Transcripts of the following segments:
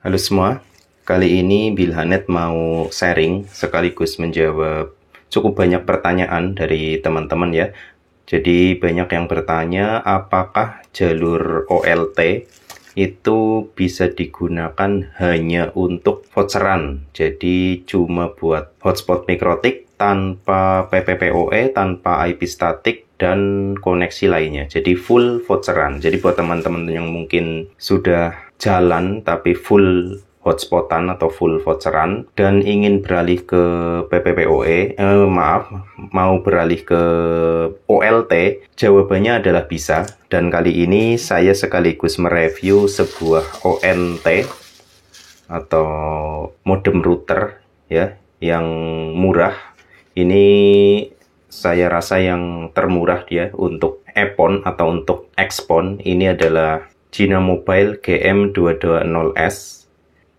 Halo semua, kali ini Bilhanet mau sharing sekaligus menjawab cukup banyak pertanyaan dari teman-teman ya. Jadi banyak yang bertanya apakah jalur OLT itu bisa digunakan hanya untuk voucheran. Jadi cuma buat hotspot mikrotik tanpa PPPoE, tanpa IP statik dan koneksi lainnya. Jadi full voucheran. Jadi buat teman-teman yang mungkin sudah jalan tapi full hotspotan atau full voucheran dan ingin beralih ke PPPoE, mau beralih ke OLT, jawabannya adalah bisa. Dan kali ini saya sekaligus mereview sebuah ONT atau modem router ya yang murah. Ini saya rasa yang termurah dia untuk EPON atau untuk XPON. Ini adalah China Mobile GM220S.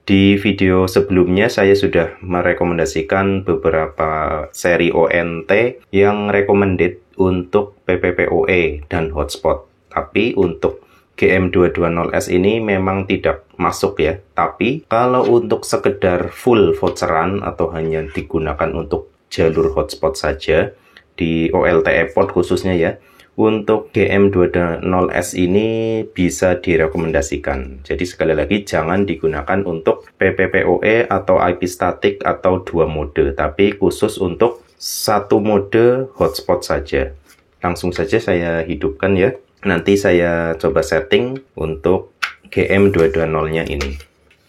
Di video sebelumnya saya sudah merekomendasikan beberapa seri ONT yang recommended untuk PPPoE dan hotspot. Tapi untuk GM220S ini memang tidak masuk ya. Tapi kalau untuk sekedar full voucheran atau hanya digunakan untuk jalur hotspot saja di OLT EPON khususnya ya, untuk GM220S ini bisa direkomendasikan. Jadi sekali lagi jangan digunakan untuk PPPoE atau IP statik atau dua mode, tapi khusus untuk satu mode hotspot saja. Langsung saja saya hidupkan ya. Nanti saya coba setting untuk GM220-nya ini.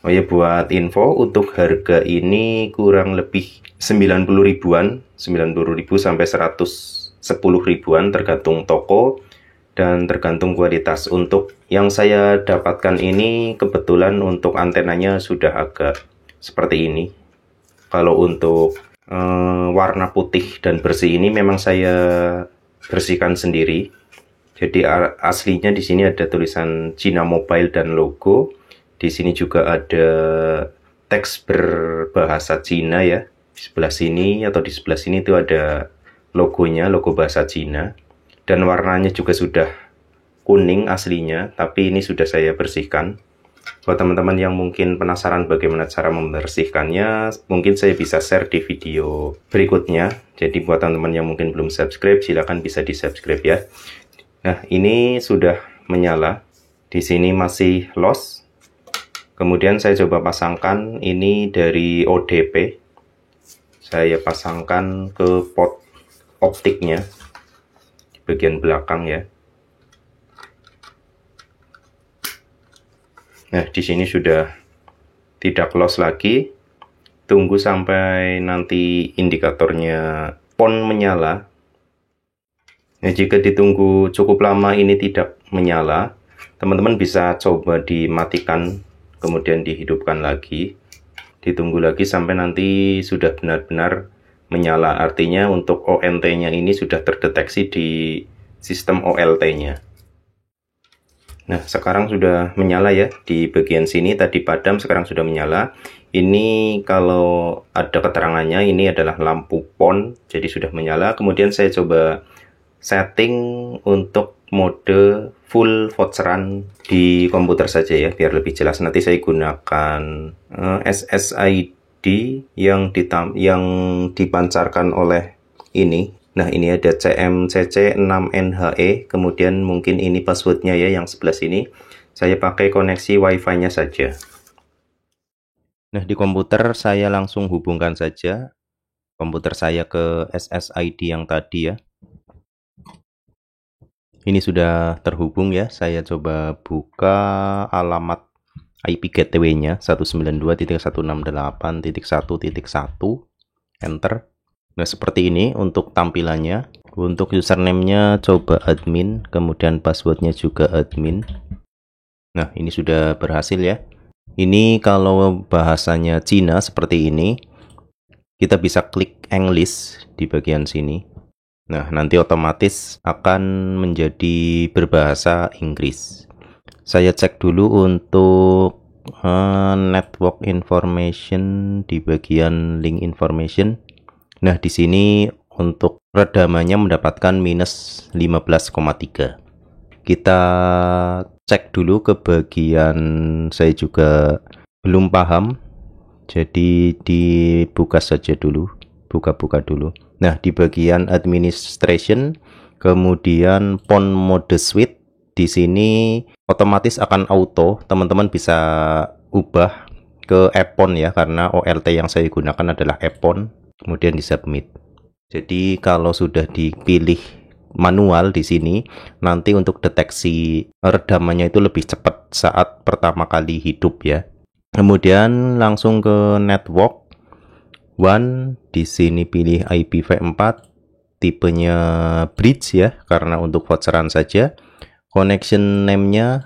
Oh ya, buat info, untuk harga ini kurang lebih 90 ribuan, 90 ribu sampai 110 ribuan tergantung toko dan tergantung kualitas. Untuk yang saya dapatkan ini kebetulan untuk antenanya sudah agak seperti ini. Kalau untuk warna putih dan bersih ini memang saya bersihkan sendiri. Jadi aslinya di sini ada tulisan China Mobile dan logo. Di sini juga ada teks berbahasa Cina ya. Di sebelah sini atau di sebelah sini itu ada logonya, logo bahasa Cina. Dan warnanya juga sudah kuning aslinya, tapi ini sudah saya bersihkan. Buat teman-teman yang mungkin penasaran bagaimana cara membersihkannya, mungkin saya bisa share di video berikutnya. Jadi buat teman-teman yang mungkin belum subscribe, silakan bisa di subscribe ya. Nah, ini sudah menyala. Di sini masih lost. Kemudian saya coba pasangkan ini dari ODP. Saya pasangkan ke pot optiknya di bagian belakang ya. Nah, di sini sudah tidak lost lagi. Tunggu sampai nanti indikatornya PON menyala. Nah, jika ditunggu cukup lama ini tidak menyala, teman-teman bisa coba dimatikan, kemudian dihidupkan lagi. Ditunggu lagi sampai nanti sudah benar-benar menyala. Artinya untuk ONT-nya ini sudah terdeteksi di sistem OLT-nya. Nah, sekarang sudah menyala ya. Di bagian sini tadi padam, sekarang sudah menyala. Ini kalau ada keterangannya, ini adalah lampu PON, jadi sudah menyala. Kemudian saya coba setting untuk mode full voucheran di komputer saja ya, biar lebih jelas. Nanti saya gunakan SSID yang dipancarkan oleh ini. Nah, ini ada CMCC6NHE, kemudian mungkin ini passwordnya ya, yang sebelah sini. Saya pakai koneksi wifi-nya saja. Nah, di komputer saya langsung hubungkan saja komputer saya ke SSID yang tadi ya. Ini sudah terhubung ya. Saya coba buka alamat IP gateway-nya 192.168.1.1. Enter. Nah, seperti ini untuk tampilannya. Untuk username-nya coba admin, kemudian password-nya juga admin. Nah, ini sudah berhasil ya. Ini kalau bahasanya Cina seperti ini, kita bisa klik English di bagian sini. Nah, nanti otomatis akan menjadi berbahasa Inggris. Saya cek dulu untuk network information di bagian link information. Nah, di sini untuk redamannya mendapatkan minus 15,3. Kita cek dulu ke bagian, saya juga belum paham, jadi dibuka saja dulu, buka-buka dulu. Nah, di bagian administration, kemudian phone mode switch, di sini otomatis akan auto, teman-teman bisa ubah ke Epon ya, karena OLT yang saya gunakan adalah Epon, kemudian di submit. Jadi kalau sudah dipilih manual di sini, nanti untuk deteksi redamannya itu lebih cepat saat pertama kali hidup ya. Kemudian langsung ke network one, di sini pilih IPv4, tipenya bridge ya, karena untuk voucheran saja. Connection name-nya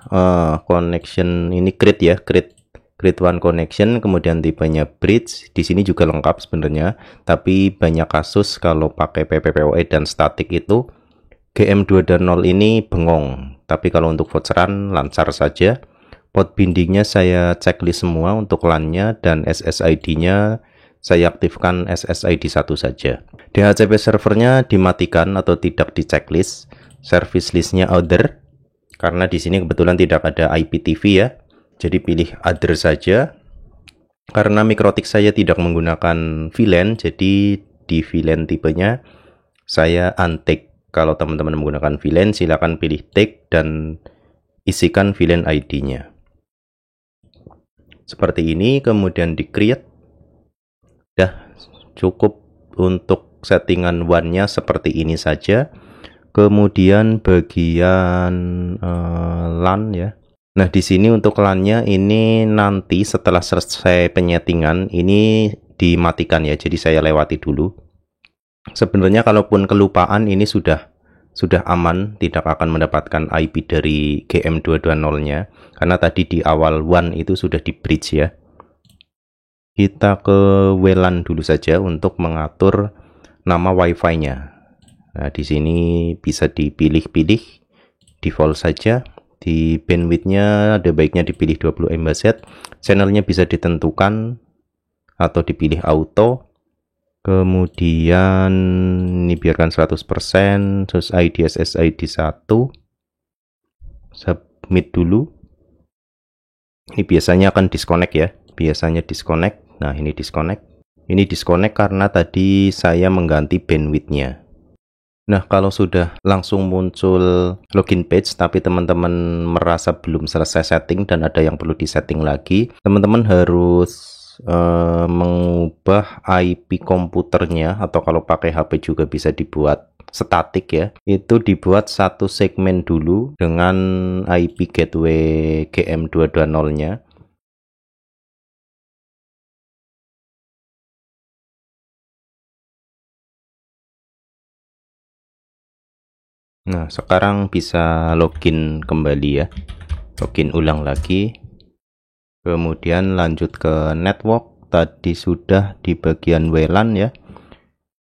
connection ini grid ya, grid one connection, kemudian tipenya bridge. Di sini juga lengkap sebenarnya, tapi banyak kasus kalau pakai PPPoE dan static itu GM2.0 ini bengong, tapi kalau untuk voucheran lancar saja. Port bindingnya saya checklist semua untuk LAN-nya, dan SSID-nya saya aktifkan SSID 1 saja. DHCP servernya dimatikan atau tidak di checklist. Service list-nya other, karena di sini kebetulan tidak ada IPTV ya. Jadi pilih other saja. Karena Mikrotik saya tidak menggunakan VLAN, jadi di VLAN tipenya saya untick. Kalau teman-teman menggunakan VLAN, silakan pilih tick dan isikan VLAN ID-nya. Seperti ini, kemudian di create. Dah cukup untuk settingan WAN-nya seperti ini saja. Kemudian bagian LAN ya. Nah, di sini untuk LAN-nya ini nanti setelah selesai penyetingan ini dimatikan ya. Jadi saya lewati dulu. Sebenarnya kalaupun kelupaan ini sudah aman, tidak akan mendapatkan IP dari GM220-nya, karena tadi di awal WAN itu sudah di bridge ya. Kita ke WLAN dulu saja untuk mengatur nama WiFi-nya. Nah, di sini bisa dipilih-pilih default saja. Di bandwidth-nya ada baiknya dipilih 20 Mbps. Channelnya bisa ditentukan atau dipilih auto. Kemudian ini biarkan 100%, terus ID SSID 1. Submit dulu. Ini biasanya akan disconnect ya. Biasanya disconnect. Nah, ini disconnect. Ini disconnect karena tadi saya mengganti bandwidth-nya. Nah, kalau sudah langsung muncul login page tapi teman-teman merasa belum selesai setting dan ada yang perlu disetting lagi, teman-teman harus mengubah IP komputernya, atau kalau pakai HP juga bisa dibuat statik ya. Itu dibuat satu segmen dulu dengan IP gateway GM220-nya. Nah, sekarang bisa login kembali ya. Login ulang lagi. Kemudian lanjut ke network. Tadi sudah di bagian WLAN ya.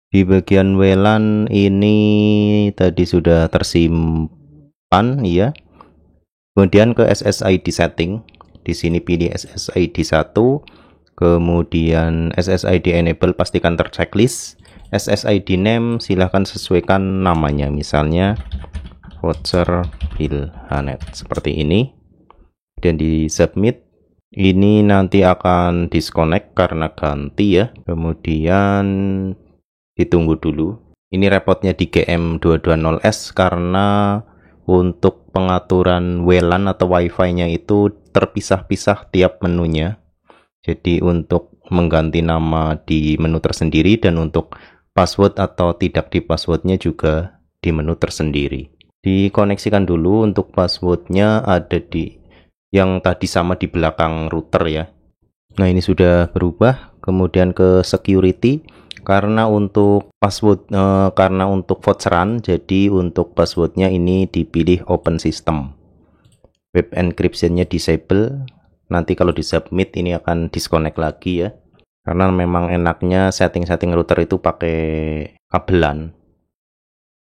Di bagian WLAN ini tadi sudah tersimpan ya. Kemudian ke SSID setting. Di sini pilih SSID 1. Kemudian SSID enable pastikan terchecklist. SSID name silahkan sesuaikan namanya, misalnya voucher Bilhanet seperti ini. Dan di submit. Ini nanti akan disconnect karena ganti ya. Kemudian ditunggu dulu. Ini repotnya di GM220S karena untuk pengaturan WLAN atau WiFi-nya itu terpisah-pisah tiap menunya. Jadi untuk mengganti nama di menu tersendiri, dan untuk password atau tidak di passwordnya juga di menu tersendiri. Dikoneksikan dulu. Untuk passwordnya ada di yang tadi sama di belakang router ya. Nah, ini sudah berubah. Kemudian ke security, karena untuk password karena untuk voucheran, jadi untuk passwordnya ini dipilih open system. Web encryption-nya disable. Nanti kalau di submit ini akan disconnect lagi ya, karena memang enaknya setting-setting router itu pakai kabelan.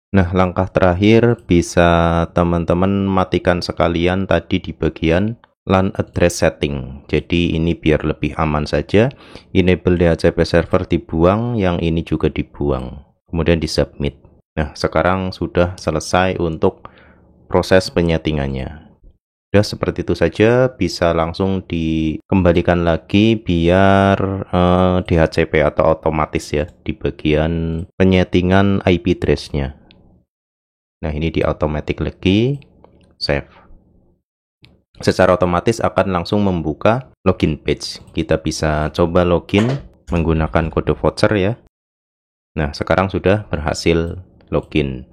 Nah, langkah terakhir bisa teman-teman matikan sekalian tadi di bagian LAN address setting. Jadi ini biar lebih aman saja. Enable DHCP server dibuang, yang ini juga dibuang. Kemudian di submit. Nah, sekarang sudah selesai untuk proses penyetingannya. Udah seperti itu saja, bisa langsung dikembalikan lagi biar DHCP atau otomatis ya di bagian penyetingan IP address-nya. Nah, ini di automatic lagi, save. Secara otomatis akan langsung membuka login page. Kita bisa coba login menggunakan kode voucher ya. Nah, sekarang sudah berhasil login.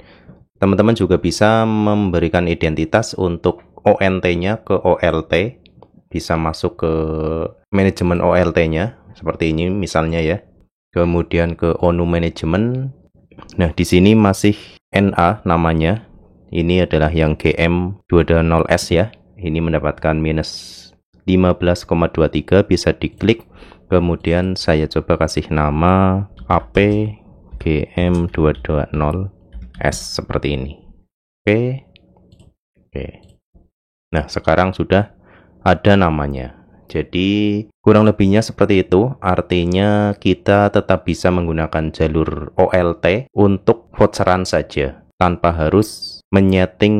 Teman-teman juga bisa memberikan identitas untuk ONT-nya ke OLT, bisa masuk ke manajemen OLT-nya seperti ini misalnya ya. Kemudian ke ONU manajemen. Nah, di sini masih NA namanya. Ini adalah yang GM220S ya. Ini mendapatkan minus 15,23, bisa diklik. Kemudian saya coba kasih nama AP GM220S seperti ini. Oke. Nah, sekarang sudah ada namanya. Jadi, kurang lebihnya seperti itu. Artinya kita tetap bisa menggunakan jalur OLT untuk voucheran saja, tanpa harus menyeting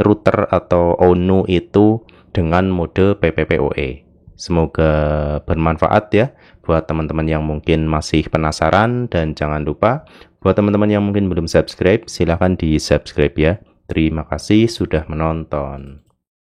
router atau ONU itu dengan mode PPPoE. Semoga bermanfaat ya buat teman-teman yang mungkin masih penasaran, dan jangan lupa buat teman-teman yang mungkin belum subscribe, silahkan di subscribe ya. Terima kasih sudah menonton.